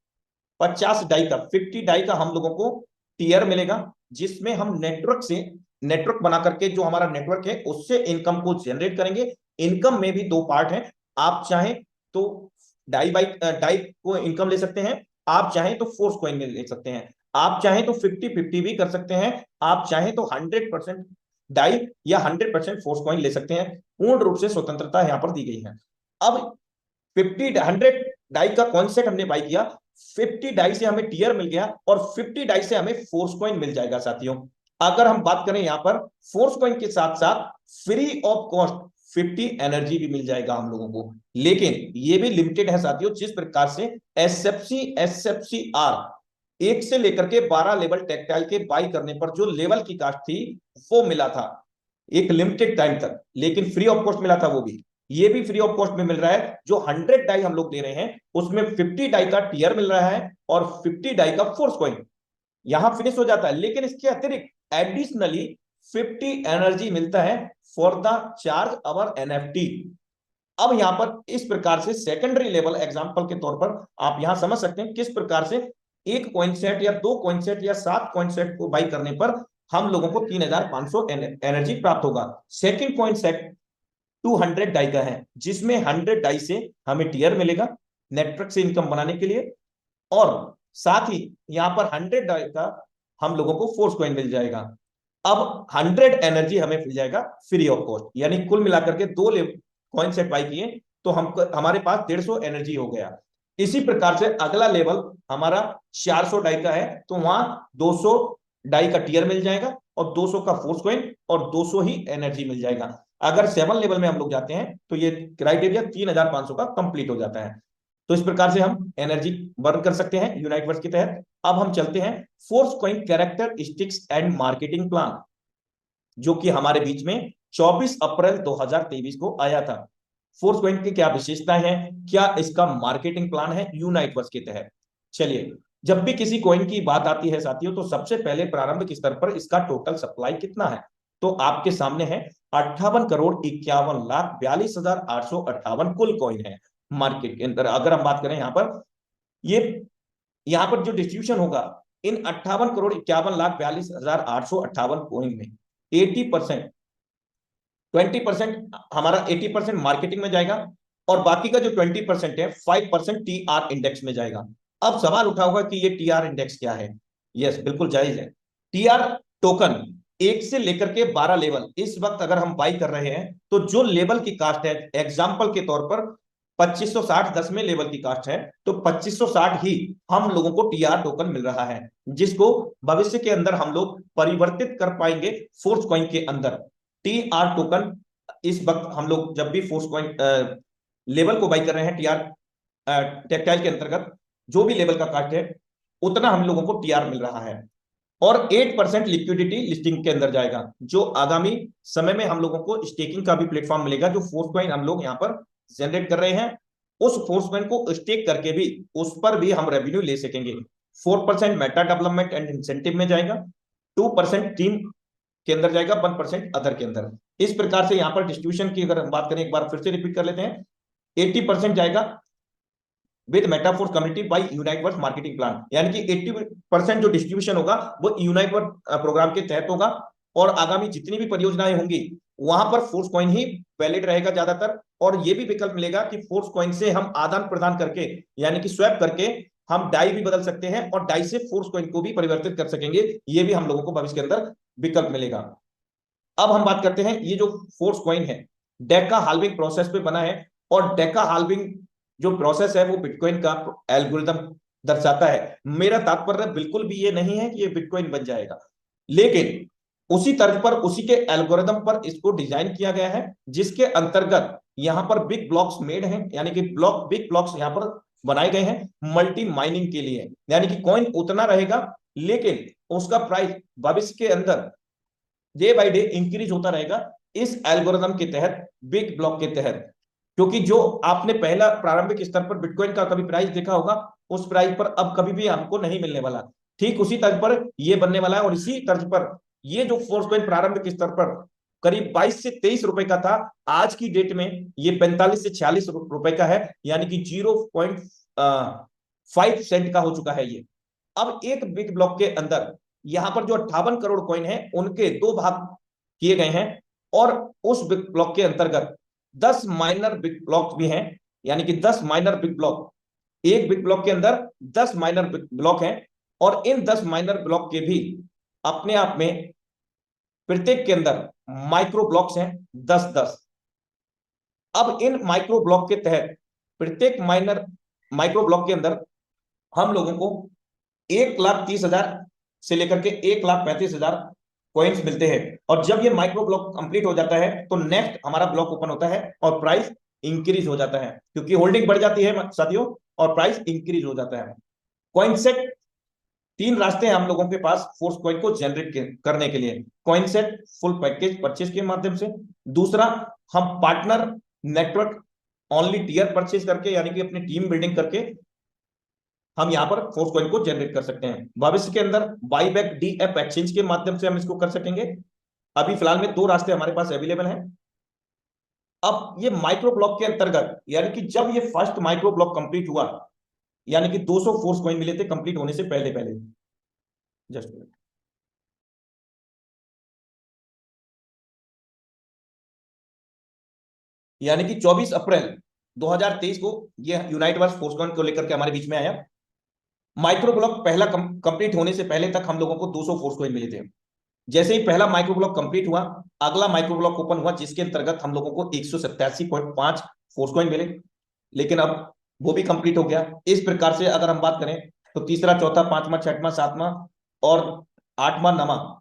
50 डाई का, 50 डाई का हम लोगों को टीयर मिलेगा, जिसमें हम नेटवर्क बना करके जो हमारा नेटवर्क है उससे इनकम को जनरेट करेंगे इनकम में भी दो पार्ट हैं। आप चाहें तो डाई को इनकम ले सकते हैं, आप चाहें तो फोर्स कॉइन में ले सकते हैं, आप चाहें तो 50-50 भी कर सकते हैं, आप चाहें तो 100% डाई या 100% फोर्स कॉइन ले सकते हैं। पूर्ण रूप से स्वतंत्रता यहां पर दी गई है। अब 100 डाई का कॉन्सेप्ट हमने बाई किया, 50 डाई से हमें टीयर मिल गया और 50 डाई से हमें फोर्स कॉइन मिल जाएगा साथियों। अगर हम बात करें यहां पर फोर्स कॉइन के साथ साथ फ्री ऑफ कॉस्ट 50 एनर्जी भी मिल जाएगा हम लोगों को, लेकिन ये भी लिमिटेड है साथियों। जिस प्रकार से एसएफसी आर 1 से लेकर के 12 लेवल टेक्टाइल के बाई करने पर जो लेवल की कास्ट थी वो मिला था एक लिमिटेड टाइम तक, लेकिन फ्री ऑफ कॉस्ट मिला था वो भी, ये भी फ्री ऑफ कॉस्ट में मिल रहा है। जो 100 डाई हम लोग दे रहे हैं उसमें 50 डाई का टीयर मिल रहा है और 50 डाई का फोर्स कॉइन, यहां फिनिश हो जाता है। लेकिन इसके अतिरिक्त एडिशनली 50 एनर्जी मिलता है for the charge our NFT. अब यहां पर इस प्रकार से सेकेंडरी लेवल एग्जांपल के तौर पर आप यहां समझ सकते हैं किस प्रकार से एक कॉइन सेट या 2 कॉइन सेट या 7 कॉइन सेट को बाई करने पर हम लोगों को 3500 एनर्जी प्राप्त होगा। सेकेंड कॉइन सेट 200 डाई का है, जिसमें 100 डाई से हमें टीयर मिलेगा नेटवर्क से इनकम बनाने के लिए, और साथ ही यहां पर 100 डाई का हम लोगों को फोर्स कॉइन मिल जाएगा। अब 100 एनर्जी हमें मिल जाएगा फ्री ऑफ कॉस्ट, यानी कुल मिलाकर के 2 कॉइन सेट बाई किए तो हमारे पास 150 एनर्जी हो गया। इसी प्रकार से अगला लेवल हमारा 400 डाई का है, तो वहां 200 डाई का टीयर मिल जाएगा और 200 का फोर्स कॉइन और 200 ही एनर्जी मिल जाएगा। अगर 7 लेवल में हम लोग जाते हैं तो ये क्राइटेरिया 3500 का कंप्लीट हो जाता है। तो इस प्रकार से हम एनर्जी बर्न कर सकते हैं यूनाइटवर्स के तहत। अब हम चलते हैं force coin characteristics and marketing plan, जो कि हमारे बीच में 24 अप्रैल 2023 को आया था। फोर्स कॉइन की क्या विशेषताएं हैं, क्या इसका मार्केटिंग प्लान है यूनाइटवर्स के तहत। चलिए, जब भी किसी कॉइन की बात आती है साथियों, तो सबसे पहले प्रारंभिक स्तर पर इसका टोटल सप्लाई कितना है, तो आपके सामने है 58,51,42,858 कुल कॉइन है मार्केट के अंदर। अगर हम बात करें यहां पर, ये यहां पर जो डिस्ट्रीब्यूशन होगा इन 58,51,42,858 कॉइन में 80%, 20% हमारा 80% मार्केटिंग में जाएगा और बाकी का जो 20% है 5% टीआर इंडेक्स में जाएगा। अब सवाल उठा होगा कि ये टीआर इंडेक्स क्या है। यस, बिल्कुल जायज है। टीआर टोकन 1 से लेकर के 12 लेवल इस वक्त अगर हम बाई कर रहे हैं, तो जो लेवल की कास्ट है, एग्जाम्पल के तौर पर 2560 10वें लेवल की कास्ट है, तो 2560 ही हम लोगों को टीआर टोकन मिल रहा है, जिसको भविष्य के अंदर हम लोग परिवर्तित कर पाएंगे फोर्स कॉइन के अंदर। टीआर टोकन इस वक्त हम लोग जब भी फोर्स कॉइन लेवल को बाई कर रहे हैं, टीआर टेक्टाइल के अंतर्गत जो भी लेवल का कास्ट है उतना हम लोगों को टीआर मिल रहा है, और 8% लिक्विडिटी लिस्टिंग के अंदर जाएगा, जो आगामी समय में हम लोगों को स्टेकिंग का भी प्लेटफॉर्म मिलेगा। जो फोर्स कॉइन हम लोग यहाँ पर जनरेट कर रहे हैं, उस फोर्स कॉइन को स्टेक करके भी उस पर भी हम रेवेन्यू ले सकेंगे। 4% मेटा डेवलपमेंट एंड इंसेंटिव में जाएगा, 2% टीम के अंदर जाएगा, 1% अदर के अंदर। इस प्रकार से यहाँ पर डिस्ट्रीब्यूशन की अगर हम बात करें, एक बार फिर से रिपीट कर लेते हैं, 80% जाएगा with Metaforce community by Uniteverse marketing plan, यानी कि 80% जो डिस्ट्रीब्यूशन होगा वो यूनाइटवर्स प्रोग्राम के तहत होगा, और आगामी जितनी भी परियोजनाएं होंगी वहां पर फोर्स कॉइन ही वैलिड रहेगा ज्यादातर। और ये भी विकल्प मिलेगा कि फोर्स कॉइन से हम आदान प्रदान करके, यानी कि स्वैप करके हम डाई भी बदल सकते हैं और डाई से फोर्स कॉइन को भी परिवर्तित कर सकेंगे। ये भी हम लोगों को भविष्य के अंदर विकल्प मिलेगा। अब हम बात करते हैं, ये जो फोर्स कॉइन है डेका हाल्विंग प्रोसेस पे बना है, और डेका हाल्विंग जो प्रोसेस है वो बिटकॉइन का एल्गोरिदम दर्शाता है। मेरा तात्पर्य बिल्कुल भी ये नहीं है कि ये बिटकॉइन बन जाएगा, लेकिन उसी तर्ज पर, उसी के एल्गोरिदम पर इसको डिजाइन किया गया है, जिसके अंतर्गत यहां पर बिग ब्लॉक्स मेड हैं, यानी कि बिग ब्लॉक्स यहां पर बनाए गए हैं मल्टी माइनिंग के लिए, यानी कि कॉइन उतना रहेगा लेकिन उसका प्राइस भविष्य के अंदर डे बाय डे इंक्रीज होता रहेगा इस एल्गोरिदम के तहत, बिग ब्लॉक के तहत। क्योंकि जो आपने पहला प्रारंभिक स्तर पर बिटकॉइन का कभी प्राइस देखा होगा, उस प्राइस पर अब कभी भी हमको नहीं मिलने वाला, ठीक उसी तर्ज पर ये बनने वाला है। और इसी तर्ज पर ये जो फोर्स कॉइन प्रारंभिक स्तर पर करीब 22 से 23 रुपए का था, आज की डेट में ये 45 से 46 रुपए का है, यानी कि 0.5 सेंट का हो चुका है ये। अब एक बिग ब्लॉक के अंदर यहां पर जो 58 करोड़ कॉइन है उनके 2 भाग किए गए हैं, और उस बिग ब्लॉक के अंतर्गत 10 माइनर बिग ब्लॉक भी हैं, यानी कि 10 माइनर बिग ब्लॉक, एक बिग ब्लॉक के अंदर 10 माइनर ब्लॉक हैं, और इन 10 माइनर ब्लॉक के भी अपने आप में प्रत्येक के अंदर माइक्रो ब्लॉक्स हैं 10-10। अब इन माइक्रो ब्लॉक के तहत प्रत्येक माइक्रो ब्लॉक के अंदर हम लोगों को 1,30,000 से लेकर के 1,35,000 कॉइन्स मिलते हैं। और जब ये माइक्रो ब्लॉक कंप्लीट हो जाता है तो नेक्स्ट हमारा ब्लॉक ओपन होता है और प्राइस इंक्रीज हो जाता है, क्योंकि होल्डिंग बढ़ जाती है साथियों, और प्राइस इंक्रीज हो जाता है। कॉइन सेट, तीन रास्ते हैं हम लोगों के पास फोर्स कॉइन को जनरेट करने के लिए। Coin set full package purchase के माध्यम से, दूसरा हम partner network only tier purchase करके, यानी कि अपनी टीम बिल्डिंग करके हम यहां पर फोर्स कॉइन को जनरेट कर सकते हैं। भविष्य के अंदर बाई बैक डीएफ एक्सचेंज के माध्यम से हम इसको कर सकेंगे। अभी फिलहाल में दो रास्ते हमारे पास अवेलेबल हैं। अब ये माइक्रो ब्लॉक के अंतर्गत, यानी कि जब ये फर्स्ट माइक्रो ब्लॉक कंप्लीट हुआ, यानी कि 200 फोर्स कॉइन मिले थे कंप्लीट होने से पहले पहले, जस्ट यानी कि 24 अप्रैल 2023 को ये यूनाइट वर्स फोर्स कॉइन को लेकर के हमारे बीच में आया। माइक्रो ब्लॉक पहला कंप्लीट होने से पहले तक हम लोगों को 200 फोर्स कॉइन मिले थे। जैसे ही पहला माइक्रो ब्लॉक कंप्लीट हुआ, अगला माइक्रो ब्लॉक ओपन हुआ, जिसके अंतर्गत हम लोगों को 187.5 फोर्स कॉइन मिले, लेकिन अब वो भी कंप्लीट हो गया। इस प्रकार से अगर हम बात करें तो तीसरा, चौथा, पांचवा, छठवां, सातवां और आठवां, नवा,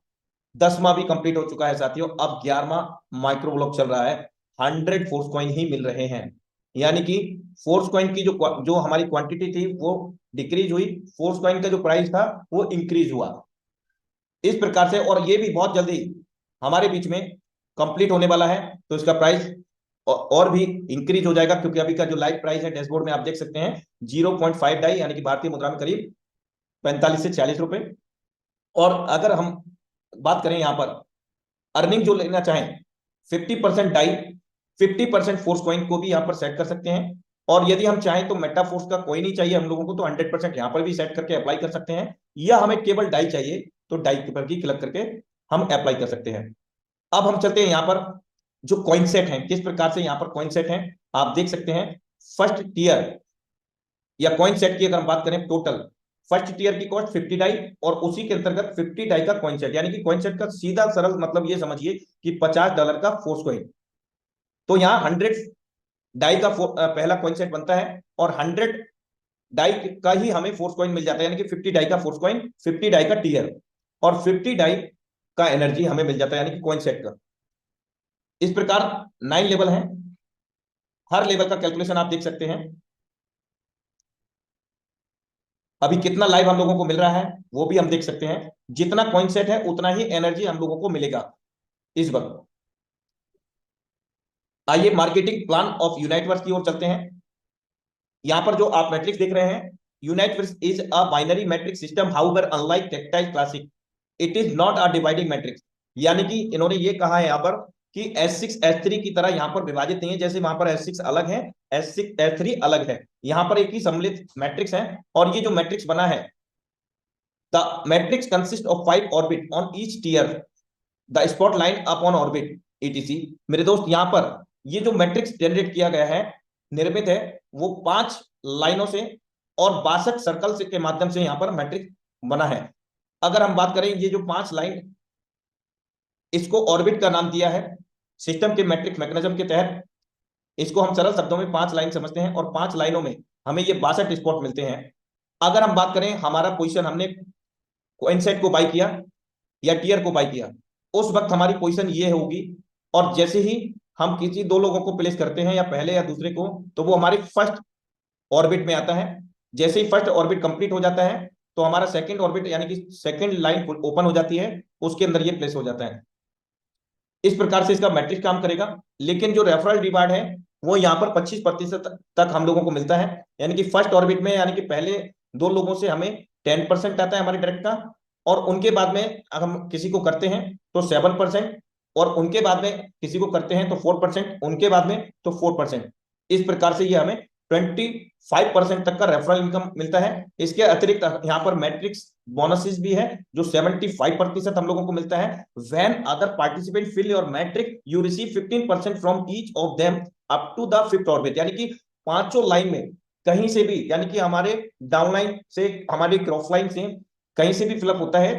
10वां भी कंप्लीट हो चुका है साथियों। अब 11वां माइक्रो ब्लॉक चल रहा है, 100 फोर्स कॉइन ही मिल रहे हैं, यानी कि फोर्स कॉइन की जो हमारी क्वांटिटी थी वो डिक्रीज हुई, फोर्स कॉइन का जो प्राइस था वो इंक्रीज हुआ। इस प्रकार से, और ये भी बहुत जल्दी हमारे बीच में कंप्लीट होने वाला है, तो इसका प्राइस और भी इंक्रीज हो जाएगा, क्योंकि अभी का जो लाइव प्राइस है डैशबोर्ड में आप देख सकते हैं 0.5 डाई, यानी कि भारतीय मुद्रा में करीब 45 से 40 रुपए। और अगर हम बात करें यहां पर अर्निंग जो लेना चाहें, 50% डाई, 50% फोर्स कॉइन को भी यहां पर सेट कर सकते हैं। और यदि हम चाहें तो मेटा फोर्स का कोई नहीं चाहिए हम लोगों को, तो 100% यहां पर भी सेट करके अप्लाई कर सकते हैं, या हमें केवल डाई चाहिए तो डाई पर की क्लिक करके हम अप्लाई कर सकते हैं। अब हम चलते हैं यहां पर जो कॉइन सेट है, किस प्रकार से यहां पर कॉइन सेट है आप देख सकते हैं। फर्स्ट टीयर या कॉइन सेट की अगर हम बात करें, टोटल फर्स्ट टीयर की कॉस्ट 50 डाई, और उसी के अंतर्गत 50 डाई का कॉइन सेट, यानी कि कॉइन सेट का सीधा सरल मतलब ये समझिए कि $50 का फोर्स कॉइन। तो यहाँ 100 डाई का पहला कॉइन सेट बनता है, और 100 डाई का ही हमें फोर्स कॉइन मिल जाता है, यानी कि 50 डाई का फोर्स कॉइन, 50 डाई का टीयर, और 50 डाई का एनर्जी हमें मिल जाता है, यानी कि कॉइन सेट का। इस प्रकार 9 लेवल हैं, हर लेवल का कैलकुलेशन आप देख सकते हैं। अभी कितना लाइव हम लोगों को मिल रहा है वो भी हम देख सकते हैं। जितना कॉइन सेट है उतना ही एनर्जी हम लोगों को मिलेगा इस वक्त। आइए मार्केटिंग प्लान ऑफ यूनाइटवर्स की ओर चलते हैं। यहां पर जो आप मैट्रिक्स देख रहे हैं, Uniteverse is a binary matrix system, however unlike tactile classic it is not a dividing matrix. यानी कि इन्होंने ये कहा है यहां पर कि S6 S3 की तरह यहां पर विभाजित नहीं है, जैसे वहां पर S6 अलग है, S6 S3 अलग है, यहां पर एक ही सम्मिलित मैट्रिक्स है। और ये जो मैट्रिक्स बना है, the matrix consist of 5 orbit on each tier, the spot line upon orbit etc। मेरे दोस्त यहां पर ये जो मैट्रिक्स जनरेट किया गया है, निर्मित है, वो 5 लाइनों से और 62 सर्कल के माध्यम से यहां पर मैट्रिक्स बना है। अगर हम बात करें, ये जो 5 लाइन, इसको ऑर्बिट का नाम दिया है सिस्टम के मैट्रिक्स मैकेनिज्म के तहत। इसको हम सरल शब्दों में 5 लाइन समझते हैं, और 5 लाइनों में हमें ये 62 स्पॉट मिलते हैं। अगर हम बात करें हमारा पोजीशन, हमने कोइंसाइड को बाय किया या टीयर को बाय किया, उस वक्त हमारी पोजीशन ये होगी। और जैसे ही हम किसी दो लोगों को प्लेस करते हैं, या पहले या दूसरे को, तो वो हमारे फर्स्ट ऑर्बिट में आता है। जैसे ही फर्स्ट ऑर्बिट कंप्लीट हो जाता है तो हमारा सेकंड ऑर्बिट, यानी कि सेकंड लाइन ओपन हो जाती है, उसके अंदर ये प्लेस हो जाता है। इस प्रकार से इसका मैट्रिक्स काम करेगा। लेकिन जो रेफरल रिवार्ड है वो यहाँ पर 25% तक हम लोगों को मिलता है, यानी कि फर्स्ट ऑर्बिट में, यानी कि पहले दो लोगों से हमें 10% आता है हमारे डायरेक्ट का, और उनके बाद में अगर हम किसी को करते हैं तो 7%, और उनके बाद में किसी को करते हैं तो 4%, उनके बाद में तो 4%। इस प्रकार से ये हमें 25% तक का रेफरल इनकम मिलता है। इसके अतिरिक्त यहाँ पर मैट्रिक्स बोनसेस भी है जो 75% हम लोगों को मिलता है। When other participant fill your matrix you receive 15% from each of them up to the fifth orbit, यानी कि पांचों लाइन में कहीं से भी, यानी कि हमारे डाउनलाइन से हमारे क्रॉस लाइन से कहीं से भी फिलअप होता है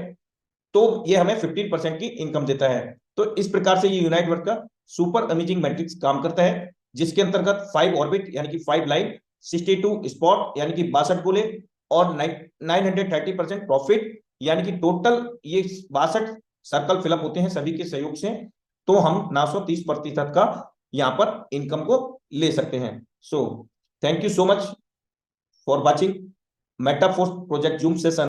तो ये हमें 15% की इनकम देता है। तो इस प्रकार से ये यूनाइट वर्क का सुपर अमेजिंग मैट्रिक्स काम करता है, जिसके अंतर्गत 5 ऑर्बिट यानी कि 5 लाइन, 62 स्पॉट यानी कि 62 गोले, और 930% प्रॉफिट, यानी कि टोटल ये 62 सर्कल फिलअप होते हैं सभी के सहयोग से। तो हम 930% का यहाँ पर इनकम को ले सकते हैं। So thank you so much for watching Metaforce project Zoom session.